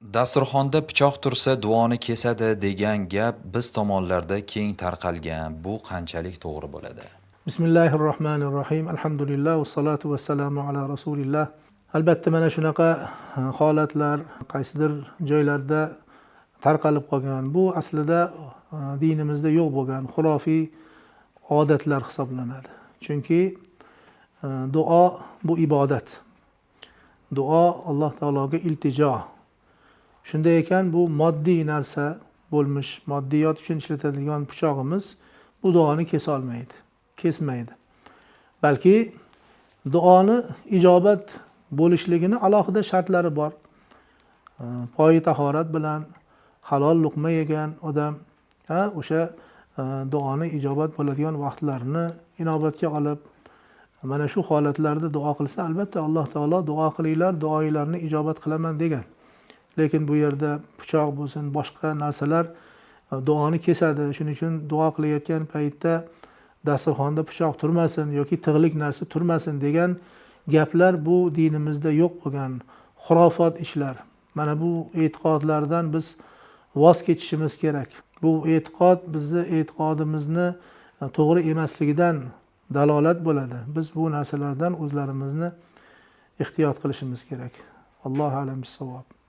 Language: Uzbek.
Dasturxonda pichoq tursa duoni kesadi degan gap biz tomonlarda keng tarqalgan. Bu qanchalik to'g'ri bo'ladi? Bismillahirrohmanirrohim. Alhamdulillah va salatu vassalamu ala rasulillah. Albatta mana shunaqa holatlar qaysidir joylarda tarqalib qolgan. Bu aslida dinimizda yo'q bo'lgan xurofiy odatlar hisoblanadi. Chunki duo bu ibodat. Duo Alloh taologa iltijo. Shunday ekan bu moddiy narsa bo'lmish, moddiyot uchun ishlatiladigan pichog'imiz bu duoni kesmaydi. Balki duoni ijobat bo'lishligini alohida shartlari bor. Poyi tahorat bilan halol luqma yegan odam o'sha duoni ijobat bo'ladigan vaqtlarini inobatga olib mana shu holatlarda duo qilsa, albatta Alloh taolo duo qilinglar, duoinglarni ijobat qilaman degan. Lekin bu yerda pichoq bo'lsin, boshqa narsalar duoni kesadi. Shuning uchun duo qilayotgan paytda dasturxonda pichoq turmasin yoki tig'lik narsa turmasin degan gaplar bu dinimizda yo'q bo'lgan xurofot ishlar. Mana bu e'tiqodlardan biz voz kechishimiz kerak. Bu e'tiqod bizni e'tiqodimizni to'g'ri emasligidan dalolat bo'ladi. Biz bu narsalardan o'zlarimizni ehtiyot qilishimiz kerak. Allohu a'lam bis-savob.